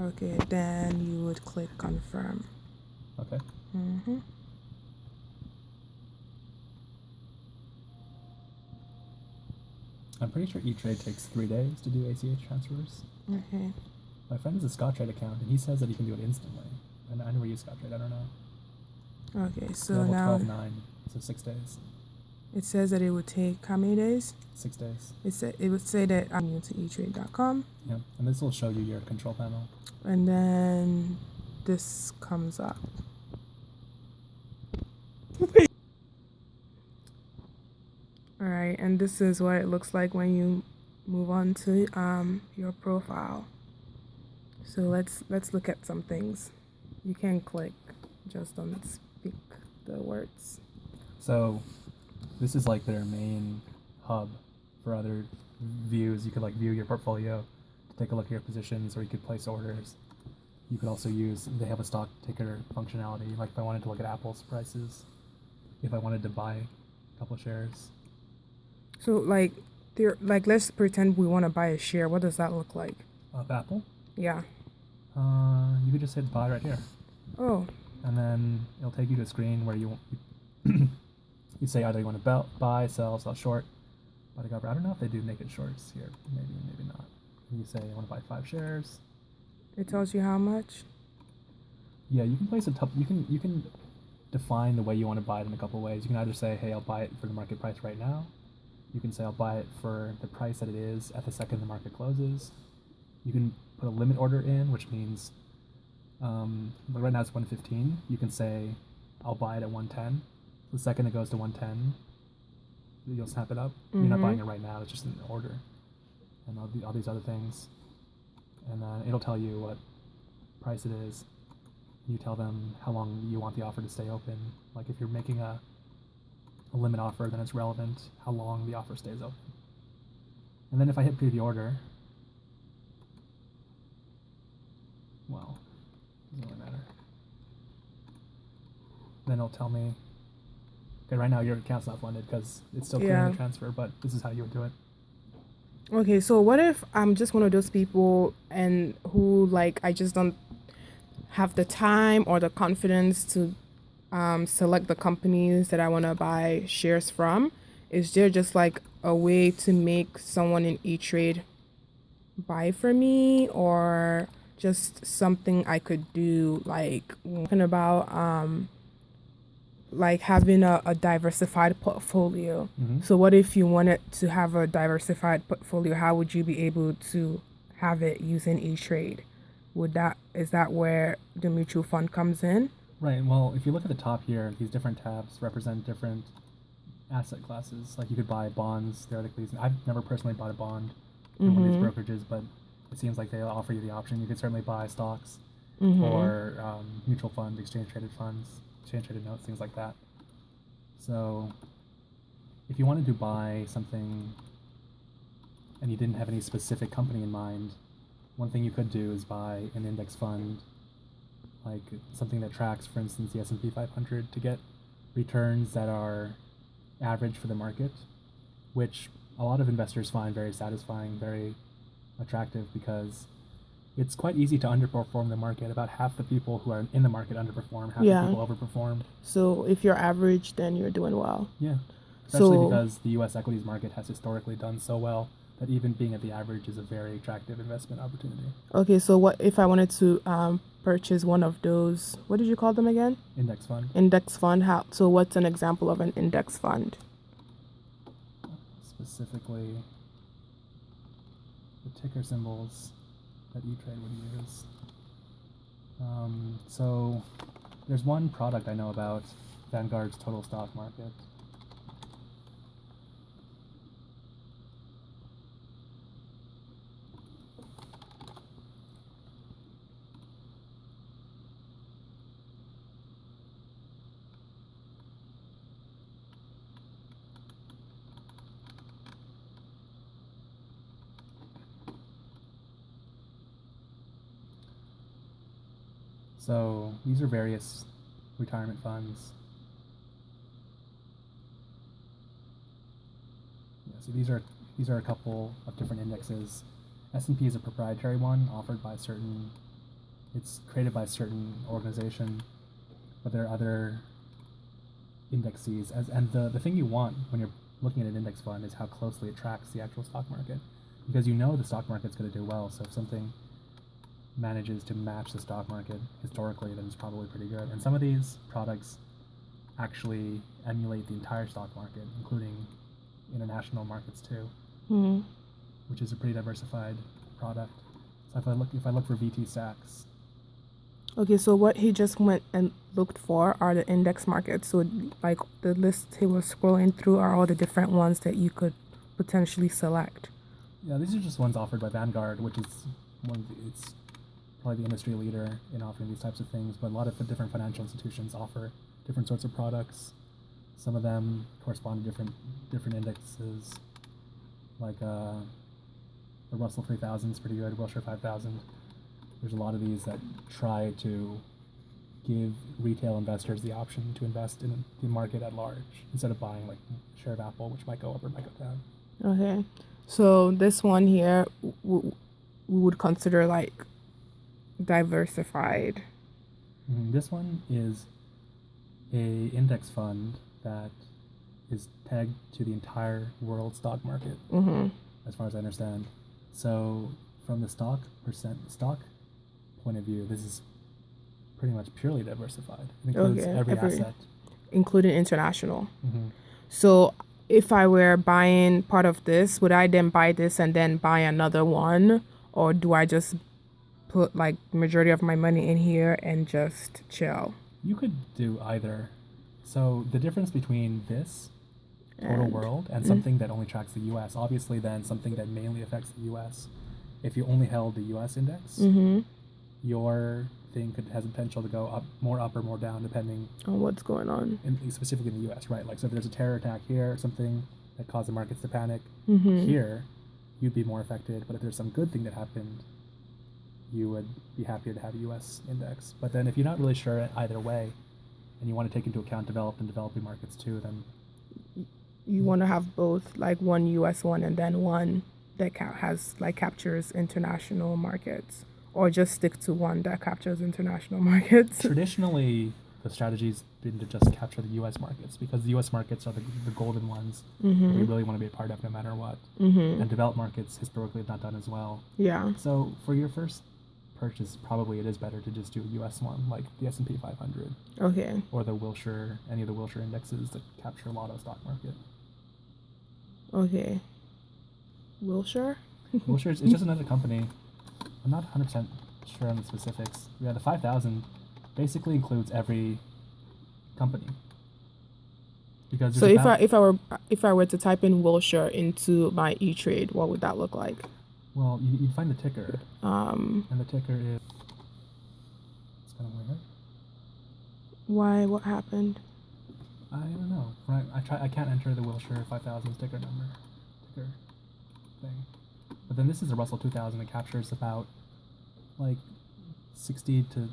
Okay, then you would click confirm. Okay. Mm-hmm. I'm pretty sure E-Trade takes 3 days to do ACH transfers. Okay. My friend has a Scottrade account, and he says that he can do it instantly. And I never use Scottrade. I don't know. Okay, so Level now 12.9, so 6 days. it says that it would take how many days? 6 days. It would say that I'm new to etrade.com. Yeah, and this will show you your control panel. And then this comes up. All right, and this is what it looks like when you move on to your profile. So let's look at some things. You can click, just don't speak the words. So this is like their main hub for other views. You could like view your portfolio to take a look at your positions, or you could place orders. You could also use, they have a stock ticker functionality, like if I wanted to look at Apple's prices, if I wanted to buy a couple shares. So like let's pretend we want to buy a share. What does that look like? Of Apple, Yeah. you could just hit buy right here. Oh. And then it'll take you to a screen where you you say either you want to buy, sell short. But I don't know if they do naked shorts here. Maybe not. And you say I want to buy 5 shares. It tells you how much? Yeah, you can place you can define the way you want to buy it in a couple of ways. You can either say, hey, I'll buy it for the market price right now. You can say I'll buy it for the price that it is at the second the market closes. You can put a limit order in, which means but right now it's 115. You can say I'll buy it at 110. The second it goes to 110, you'll snap it up. You're not buying it right now, it's just an order. And all these other things. And then it'll tell you what price it is. You tell them how long you want the offer to stay open. Like if you're making a limit offer, then it's relevant how long the offer stays open. And then if I hit preview order, well, doesn't really matter. Then it'll tell me, okay, right now your account's not funded because it's still clearing the transfer, but this is how you would do it. Okay, so what if I'm just one of those people and who like I just don't have the time or the confidence to select the companies that I want to buy shares from? Is there just like a way to make someone in E-Trade buy for me, or just something I could do, like talking about like having a diversified portfolio? So what if you wanted to have a diversified portfolio? How would you be able to have it using E-Trade? Is that where the mutual fund comes in? Right. Well, if you look at the top here, these different tabs represent different asset classes. Like you could buy bonds theoretically. I've never personally bought a bond from one of these brokerages, but it seems like they offer you the option. You could certainly buy stocks or mutual fund, exchange traded funds, exchange traded notes, things like that. So if you wanted to buy something and you didn't have any specific company in mind, one thing you could do is buy an index fund, like something that tracks, for instance, the S&P 500 to get returns that are average for the market, which a lot of investors find very satisfying, very attractive, because it's quite easy to underperform the market. About half the people who are in the market underperform, half the people overperform. So if you're average, then you're doing well. Yeah, especially because the U.S. equities market has historically done so well that even being at the average is a very attractive investment opportunity. Okay, so what if I wanted to purchase one of those? What did you call them again? Index fund. Index fund. How? So what's an example of an index fund? Specifically, the ticker symbols that E-Trade would use. So there's one product I know about, Vanguard's Total Stock Market. So these are various retirement funds. Yeah, so these are a couple of different indexes. S&P is a proprietary one offered by certain It's created by a certain organization, but there are other indexes. And the thing you want when you're looking at an index fund is how closely it tracks the actual stock market, because you know the stock market's going to do well. So if something manages to match the stock market historically, then it's probably pretty good. And some of these products actually emulate the entire stock market, including international markets too, Hmm. which is a pretty diversified product. So if I look for VT stacks, Okay, so what he just went and looked for are the index markets. So, like the list he was scrolling through are all the different ones that you could potentially select. yeah, these are just ones offered by Vanguard, which is it's probably the industry leader in offering these types of things. But a lot of the different financial institutions offer different sorts of products. Some of them correspond to different indexes, like the Russell 3000 is pretty good, Wilshire 5000. There's a lot of these that try to give retail investors the option to invest in the market at large instead of buying like a share of Apple, which might go up or might go down. Okay, so this one here we would consider like diversified. This one is a index fund that is tagged to the entire world stock market, Mm-hmm. as far as I understand. So from the stock point of view, this is pretty much purely diversified. It includes Okay, every asset. including international. Mm-hmm. So if I were buying part of this, would I then buy this and then buy another one, or do I just put like majority of my money in here and just chill? You could do either. So the difference between this total And world and something that only tracks the U.S. Obviously, then something that mainly affects the U.S. If you only held the U.S. index, mm-hmm. your thing has the potential to go up or more down, depending On what's going on. specifically in the U.S. Right? Like, so if there's a terror attack here, something that caused the markets to panic Mm-hmm. here, you'd be more affected. But if there's some good thing that happened, you would be happier to have a U.S. index. But then if you're not really sure either way, and you want to take into account developed and developing markets too, then You want to have both, like one U.S. one and then one that has like captures international markets, or just stick to one that captures international markets. traditionally the strategy's been to just capture the U.S. markets, because the U.S. markets are the golden ones that Mm-hmm. we really want to be a part of no matter what. Mm-hmm. And developed markets historically have not done as well. Yeah. So for your first purchase, probably it is better to just do a U.S. one, like the S&P 500 Okay. or the Wilshire, any of the Wilshire indexes that capture a lot of stock market. Okay. Wilshire? Wilshire is just another company. I'm not 100% sure on the specifics. Yeah, the 5,000 basically includes every company. Because So if I were to type in Wilshire into my E-Trade, what would that look like? well, you'd find the ticker, Um, and the ticker is, it's kind of weird. why? What happened? I don't know. When I can't enter the Wilshire 5000 ticker thing. But then this is a Russell 2000 that captures about like 60 to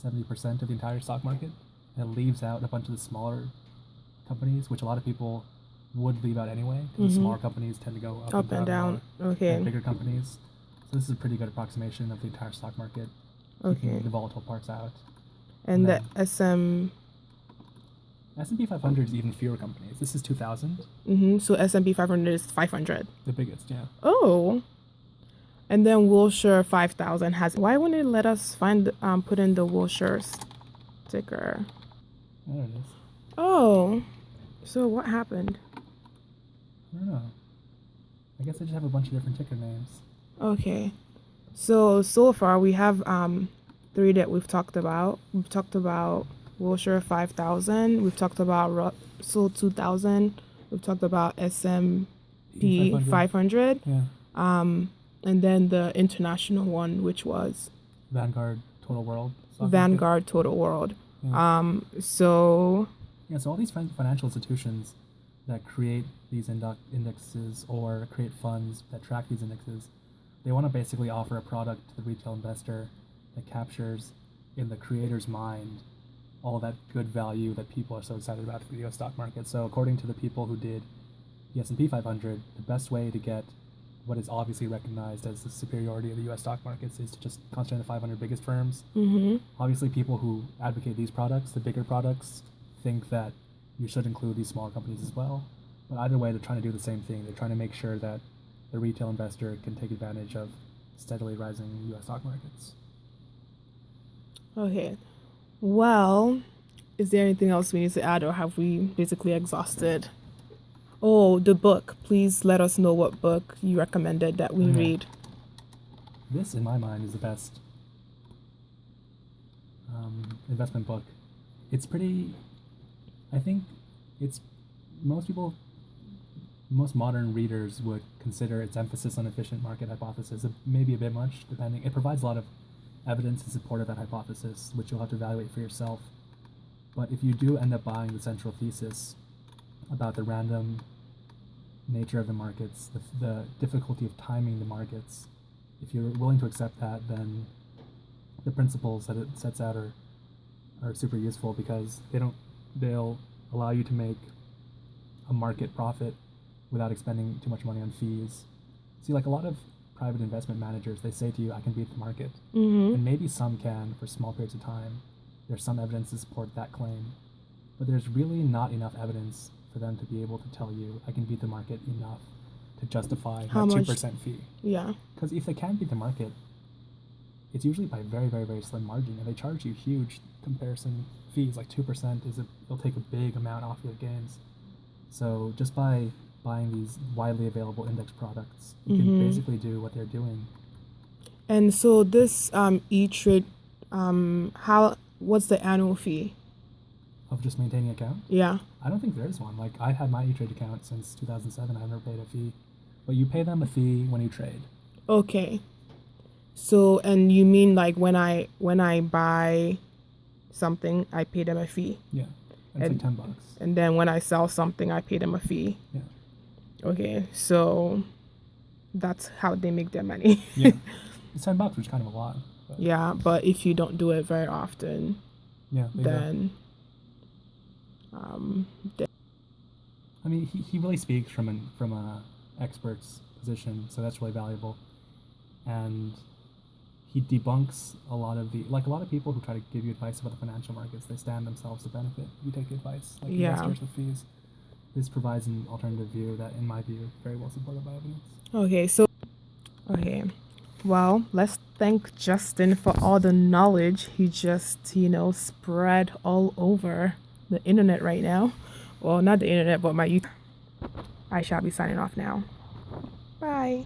70% of the entire stock market, and it leaves out a bunch of the smaller companies, which a lot of people would leave out anyway, because the smaller companies tend to go up and down. more Okay. than bigger companies. So this is a pretty good approximation of the entire stock market, taking Okay. the volatile parts out. And the then- S&P 500 is even fewer companies. This is 2,000, So S&P 500 is 500. the biggest, yeah. Oh. And then Wilshire 5000 has. Why wouldn't it let us put in the Wilshire sticker? There it is. Oh. So what happened? I don't know. I guess they just have a bunch of different ticker names. Okay. So far we have three that we've talked about. We've talked about Wilshire 5000. We've talked about Russell 2000. We've talked about S&P 500. Yeah. And then the international one, which was Vanguard Total World. stock market. Vanguard Total World. Yeah. So So all these financial institutions that create these indexes or create funds that track these indexes, they want to basically offer a product to the retail investor that captures in the creator's mind all that good value that people are so excited about for the U.S. stock market. So according to the people who did the S&P 500, the best way to get what is obviously recognized as the superiority of the U.S. stock markets is to just concentrate on the 500 biggest firms. Mm-hmm. Obviously, people who advocate these products, the bigger products, think that you should include these smaller companies as well. But either way, they're trying to do the same thing. They're trying to make sure that the retail investor can take advantage of steadily rising U.S. stock markets. Okay. Well, is there anything else we need to add, or have we basically exhausted? Oh, the book. Please let us know what book you recommended that we read. This, in my mind, is the best investment book. It's pretty, I think it's, most modern readers would consider its emphasis on efficient market hypothesis maybe a bit much, depending. It provides a lot of evidence in support of that hypothesis, which you'll have to evaluate for yourself. But if you do end up buying the central thesis about the random nature of the markets, the difficulty of timing the markets, if you're willing to accept that, then the principles that it sets out are super useful, because they'll allow you to make a market profit without expending too much money on fees. See, like a lot of private investment managers, they say to you, I can beat the market. Mm-hmm. And maybe some can for small periods of time. There's some evidence to support that claim. But there's really not enough evidence for them to be able to tell you, I can beat the market enough to justify that 2% fee. Yeah. Because if they can beat the market, it's usually by a very, very, very slim margin. And they charge you huge comparison fees, like 2% it'll take a big amount off your gains. So just by buying these widely available index products, you can basically do what they're doing. And so this E-Trade, what's the annual fee? Of just maintaining an account? Yeah. I don't think there is one. Like, I had my E-Trade account since 2007. I've never paid a fee. But you pay them a fee when you trade. Okay. So, and you mean like when I buy something, I pay them a fee? Yeah. And it's like $10. And then when I sell something, I pay them a fee? Yeah. Okay. So that's how they make their money. Yeah. It's $10, which is kind of a lot. But yeah, but if you don't do it very often, yeah, then I mean, he really speaks from a expert's position, so that's really valuable. And he debunks a lot of people who try to give you advice about the financial markets. They stand themselves to benefit if you take the advice, like investors with fees. This provides an alternative view that, in my view, is very well supported by evidence. Okay. Well, let's thank Justin for all the knowledge he just, spread all over the internet right now. Well, not the internet, but my YouTube. I shall be signing off now. Bye.